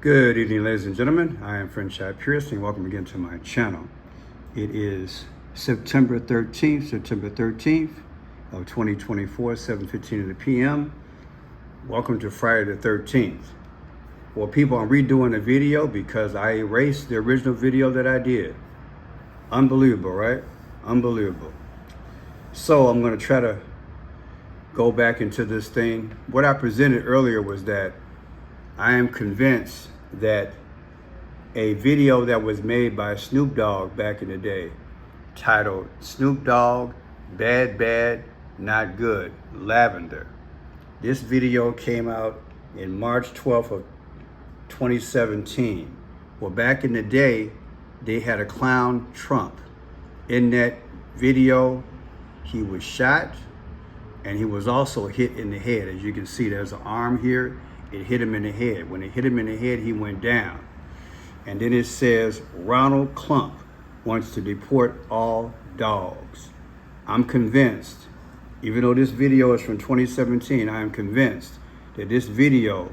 Good evening, ladies and gentlemen. I am Friend Chad Pierce, and welcome again to my channel. It is September 13th of 2024, 7:15 p.m. Welcome to Friday the 13th. Well, people, I'm redoing the video because I erased the original video that I did. Unbelievable, right? Unbelievable. So I'm going to try to go back into this thing. What I presented earlier was that I am convinced that a video that was made by Snoop Dogg back in the day, titled Snoop Dogg, Bad, Not Good, Lavender. This video came out in March 12th of 2017. Well, back in the day, they had a clown Trump. In that video, he was shot and he was also hit in the head. As you can see, there's an arm here. It hit him in the head. When it hit him in the head, he went down. And then it says, Ronald Clump wants to deport all dogs. I'm convinced, even though this video is from 2017, I am convinced that this video,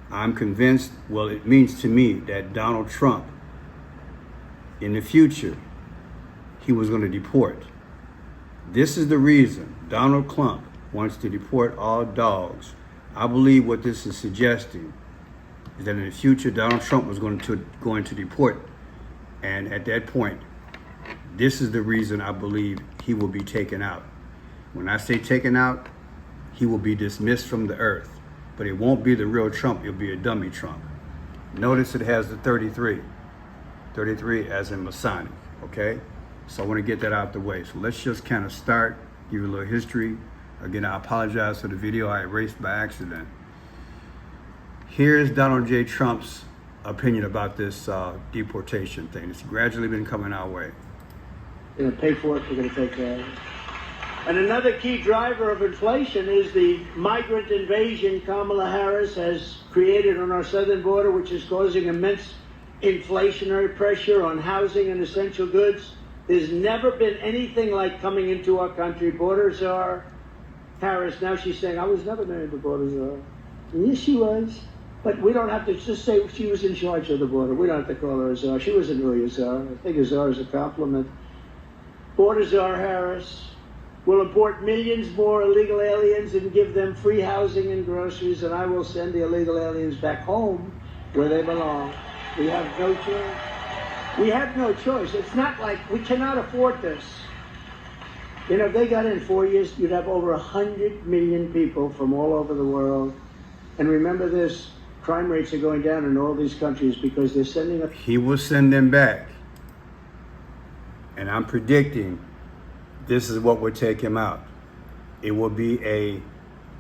well, it means to me that Donald Trump, in the future, he was going to deport. This is the reason Donald Clump wants to deport all dogs. I believe what this is suggesting is that in the future, Donald Trump was going to deport. And at that point, this is the reason I believe he will be taken out. When I say taken out, he will be dismissed from the earth. But it won't be the real Trump, it'll be a dummy Trump. Notice it has the 33. 33 as in Masonic, okay? So I want to get that out the way. So let's just kind of start, give you a little history. Again, I apologize for the video I erased by accident. Here's Donald J. Trump's opinion about this deportation thing. It's gradually been coming our way. We're going to pay for it. We're going to take care of it. And another key driver of inflation is the migrant invasion Kamala Harris has created on our southern border, which is causing immense inflationary pressure on housing and essential goods. There's never been anything like coming into our country. Border czar Harris, now she's saying, I was never married to border czar. Yes, she was. But we don't have to just say she was in charge of the border. We don't have to call her a czar. She wasn't really a czar. I think a czar is a compliment. Border czar Harris will import millions more illegal aliens and give them free housing and groceries, and I will send the illegal aliens back home where they belong. We have no choice. We have no choice. It's not like we cannot afford this. You know, if they got in 4 years, you'd have over 100 million people from all over the world. And remember this, crime rates are going down in all these countries because they're sending up. He will send them back. And I'm predicting this is what would take him out. It will be a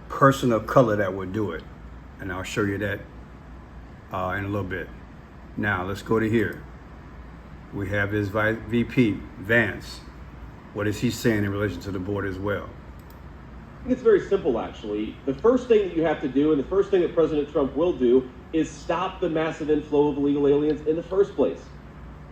person of color that would do it. And I'll show you that in a little bit. Now, let's go to here. We have his VP, Vance. What is he saying in relation to the border as well? I think it's very simple, actually. The first thing that you have to do, and the first thing that President Trump will do, is stop the massive inflow of illegal aliens in the first place.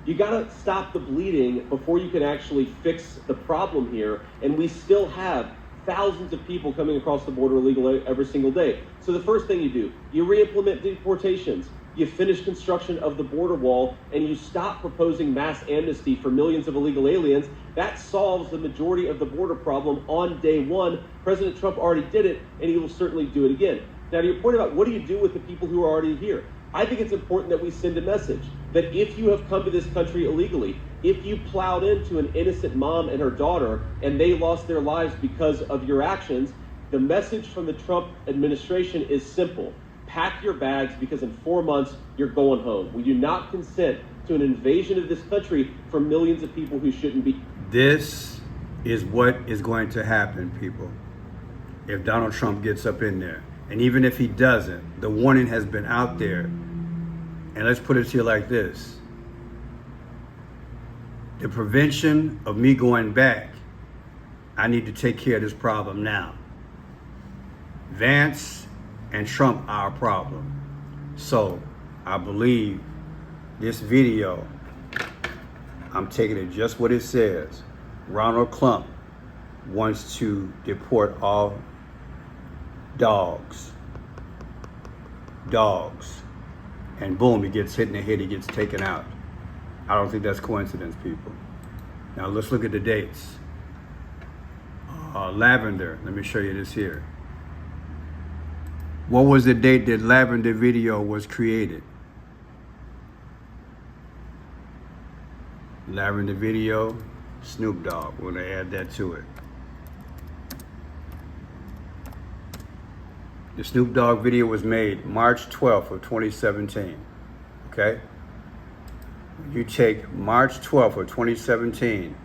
You got to stop the bleeding before you can actually fix the problem here, and we still have thousands of people coming across the border illegally every single day. So the first thing you do, you re-implement deportations. You finish construction of the border wall, and you stop proposing mass amnesty for millions of illegal aliens. That solves the majority of the border problem on day one. President Trump already did it, and he will certainly do it again. Now, to your point about what do you do with the people who are already here, I think it's important that we send a message that if you have come to this country illegally, if you plowed into an innocent mom and her daughter, and they lost their lives because of your actions, the message from the Trump administration is simple. Pack your bags because in 4 months, you're going home. We do not consent to an invasion of this country for millions of people who shouldn't be. This is what is going to happen, people, if Donald Trump gets up in there. And even if he doesn't, the warning has been out there. And let's put it to you like this. The prevention of me going back, I need to take care of this problem now. Vance and Trump are a problem. So I believe this video, I'm taking it just what it says. Ronald Clump wants to deport all dogs. and boom, he gets hit in the head, he gets taken out. I don't think that's coincidence, people. Now let's look at the dates. Lavender, let me show you this here. What was the date that Lavender video was created? Lavender video, Snoop Dogg. We're gonna add that to it. The Snoop Dogg video was made March 12th of 2017, okay? You take March 12th of 2017,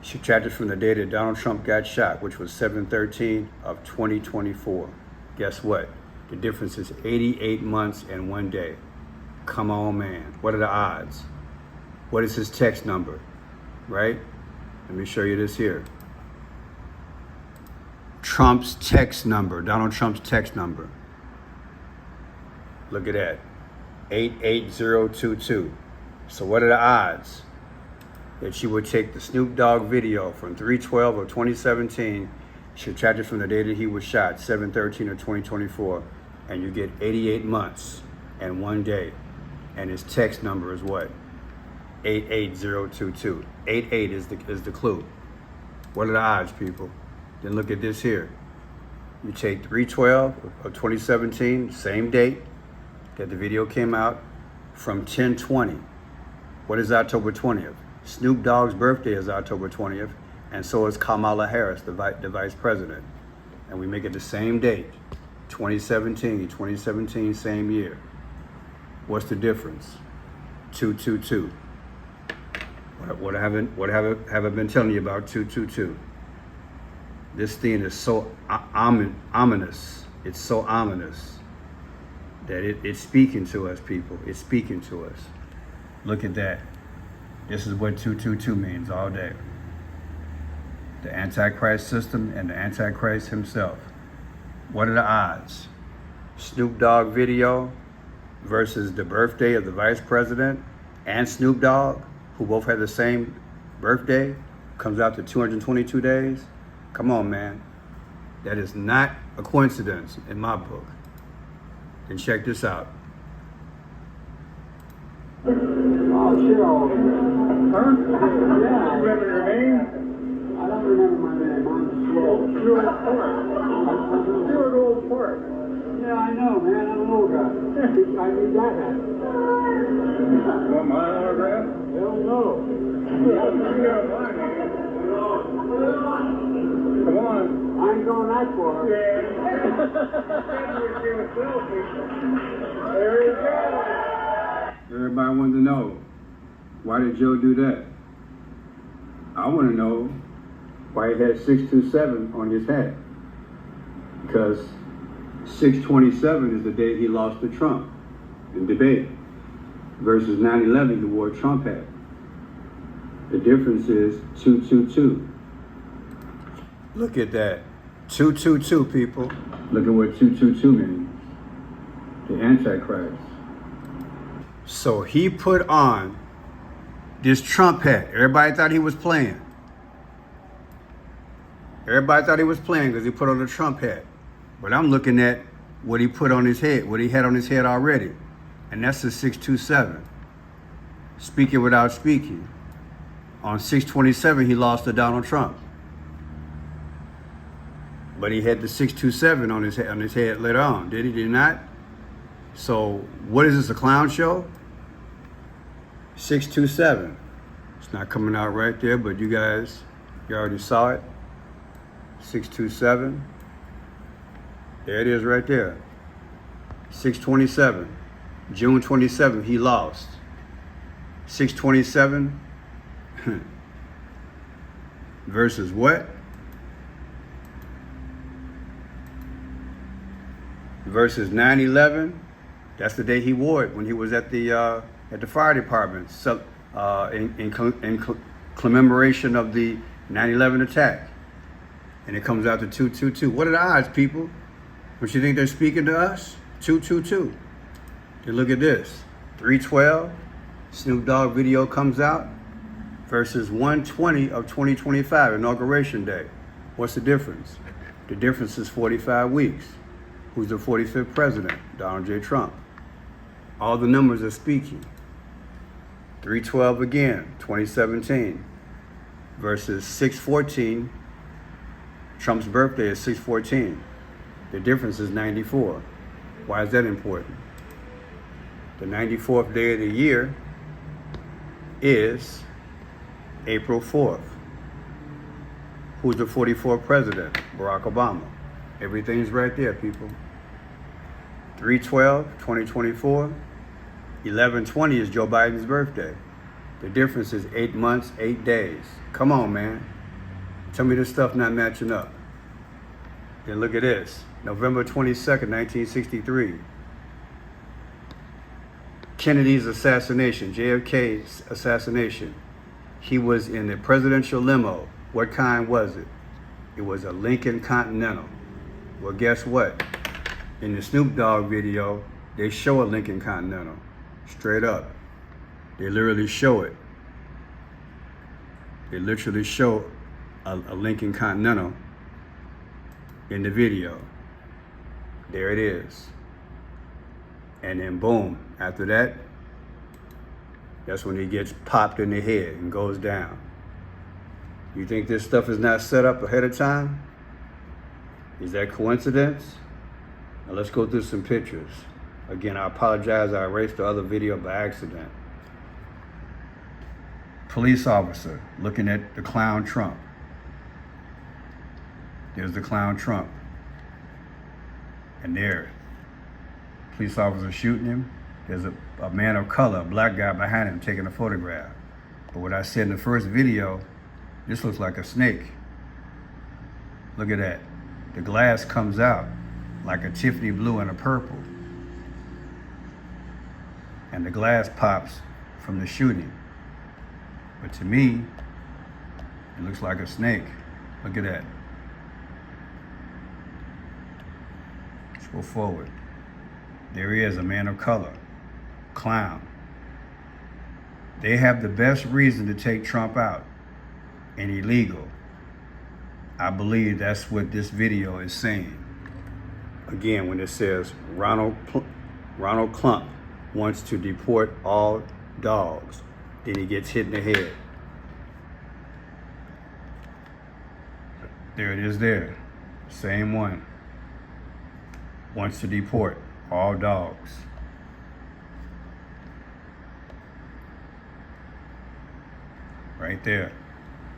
subtract it from the day that Donald Trump got shot, which was 7/13 of 2024. Guess what? The difference is 88 months and 1 day. Come on, man. What are the odds? What is his text number, right? Let me show you this here. Trump's text number, Donald Trump's text number. Look at that, 88022. So what are the odds that you would take the Snoop Dogg video from 3/12 of 2017, subtract it from the day that he was shot, 7/13 of 2024, and you get 88 months and 1 day. And his text number is what? 88022. 88 is the clue. What are the odds, people? Then look at this here. You take 3/12 of 2017, same date that the video came out, from 10/20. What is October 20th? Snoop Dogg's birthday is October 20th, and so is Kamala Harris, the vice president. And we make it the same date, 2017, same year. What's the difference? 222. What have I been telling you about 222? This thing is so ominous. It's so ominous that it's speaking to us, people. It's speaking to us. Look at that. This is what 222 means all day. The Antichrist system and the Antichrist himself. What are the odds? Snoop Dogg video versus the birthday of the vice president and Snoop Dogg, who both had the same birthday, comes out to 222 days. Come on, man. That is not a coincidence in my book. And check this out. Oh, sure. Huh? Yeah. Remember your name? I don't remember my name. I'm slow. Stuart Park. Stuart Old Park. Yeah, I know, man. I'm an old guy. I need that hat. Want my autograph? Hell no. Come on. I ain't going that far. Yeah. There you go. Everybody wanted to know, why did Joe do that? I want to know why he had 627 on his hat. Because 627 is the day he lost to Trump in debate, versus 9/11 he wore a Trump hat. The difference is 222. Look at that. 222, people. Look at what 222 means. The Antichrist. So he put on this Trump hat. Everybody thought he was playing. Everybody thought he was playing because he put on a Trump hat. But I'm looking at what he put on his head, what he had on his head already. And that's the 627. Speaking without speaking. On 627, he lost to Donald Trump. But he had the 627 on his head later on, did he? Did he not? So what is this, a clown show? 627. It's not coming out right there, but you already saw it. 627. There it is right there. 627. June 27th, he lost. 627 versus what? Versus 9/11. That's the day he wore it when he was at the fire department, in commemoration of the 9/11 attack. And it comes out to 222. What are the odds, people? Don't you think they're speaking to us? 222. Then look at this. 3/12, Snoop Dogg video comes out versus 1/20 of 2025, Inauguration Day. What's the difference? The difference is 45 weeks. Who's the 45th president? Donald J. Trump. All the numbers are speaking. 312 again, 2017 versus 614. Trump's birthday is 614. The difference is 94. Why is that important? The 94th day of the year is April 4th. Who's the 44th president? Barack Obama. Everything's right there, people. 312, 2024. 11/20 is Joe Biden's birthday. The difference is 8 months, 8 days. Come on, man. Tell me this stuff not matching up. Then look at this. November 22nd, 1963. Kennedy's assassination, JFK's assassination. He was in the presidential limo. What kind was it? It was a Lincoln Continental. Well, guess what? In the Snoop Dogg video, they show a Lincoln Continental. Straight up. They literally show it. They literally show a Lincoln Continental in the video. There it is. And then boom, after that, that's when he gets popped in the head and goes down. You think this stuff is not set up ahead of time? Is that coincidence? Now let's go through some pictures. Again, I apologize, I erased the other video by accident. Police officer looking at the clown Trump. There's the clown Trump. And there, police officer shooting him. There's a man of color, a black guy behind him taking a photograph. But what I said in the first video, this looks like a snake. Look at that. The glass comes out like a Tiffany blue and a purple. And the glass pops from the shooting. But to me, it looks like a snake. Look at that. Let's go forward. There he is, a man of color, clown. They have the best reason to take Trump out and illegal. I believe that's what this video is saying. Again, when it says Ronald Klump wants to deport all dogs, then he gets hit in the head. There it is there. Same one. Wants to deport all dogs. Right there.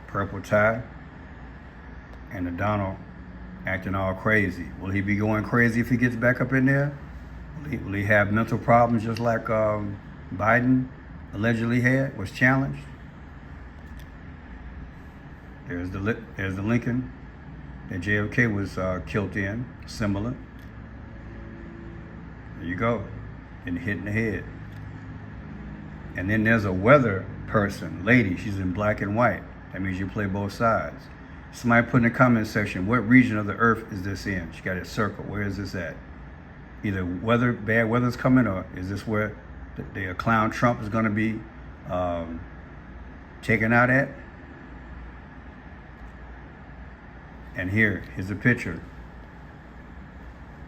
Purple tie. And the Donald acting all crazy. Will he be going crazy if he gets back up in there? Will he have mental problems just like Biden allegedly was challenged? There's the Lincoln that JFK was killed in, similar. There you go, getting hit in the head. And then there's a weather person, lady, she's in black and white. That means you play both sides. Somebody put in the comment section, what region of the earth is this in? She got it circled. Where is this at? Either bad weather's coming, or is this where the clown Trump is going to be taken out at? And here's a picture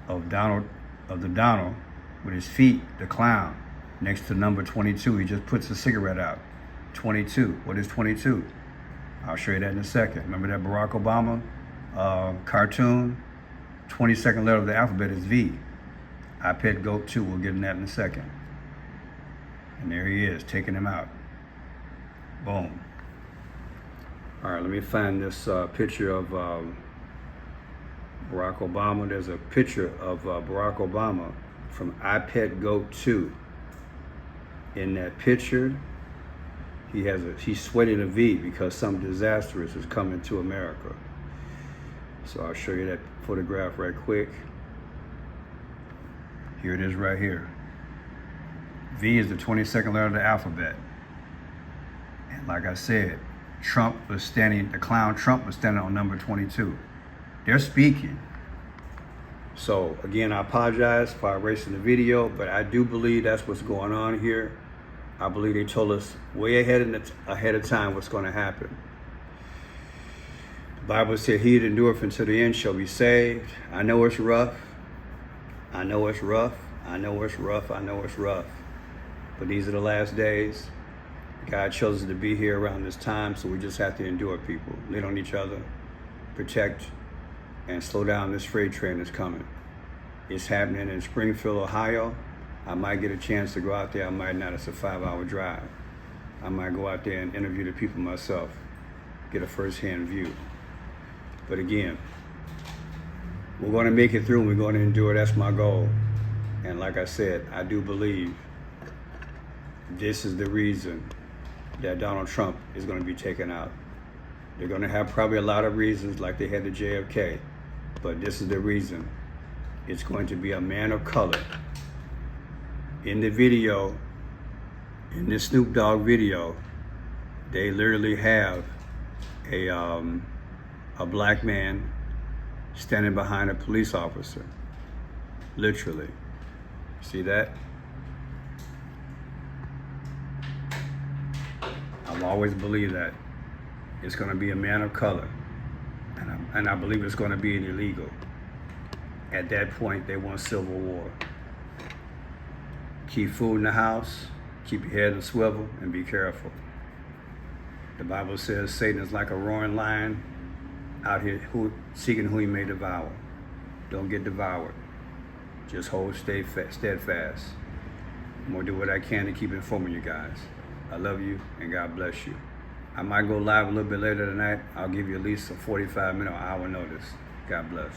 of the Donald with his feet, the clown, next to number 22. He just puts a cigarette out. 22. What is 22? I'll show you that in a second. Remember that Barack Obama cartoon? 22nd letter of the alphabet is V. iPad Goat 2, we'll get in that in a second. And there he is, taking him out. Boom. All right, let me find this picture of Barack Obama. There's a picture of Barack Obama from iPad Goat 2. In that picture, he's sweating a V because something disastrous is coming to America. So I'll show you that photograph right quick. Here it is right here. V is the 22nd letter of the alphabet. And like I said, the clown Trump was standing on number 22. They're speaking. So again, I apologize for erasing the video, but I do believe that's what's going on here. I believe they told us way ahead of time what's going to happen. The Bible said, he that endureth until the end shall be saved. I know it's rough. I know it's rough. I know it's rough. I know it's rough. But these are the last days. God chose us to be here around this time, so we just have to endure, people. Lean on each other, protect, and slow down this freight train that's coming. It's happening in Springfield, Ohio. I might get a chance to go out there. I might not. It's a 5-hour drive. I might go out there and interview the people myself, get a first-hand view. But again, we're going to make it through and we're going to endure. That's my goal. And like I said, I do believe this is the reason that Donald Trump is going to be taken out. They're going to have probably a lot of reasons like they had the JFK, but this is the reason. It's going to be a man of color. In the video, in this Snoop Dogg video, they literally have a black man standing behind a police officer. Literally. See that? I've always believed that it's going to be a man of color, and I believe it's going to be an illegal. At that point, they want civil war. Keep food in the house, keep your head in a swivel, and be careful. The Bible says Satan is like a roaring lion out here seeking who he may devour. Don't get devoured. Just hold steadfast. I'm going to do what I can to keep informing you guys. I love you, and God bless you. I might go live a little bit later tonight. I'll give you at least a 45-minute or hour notice. God bless.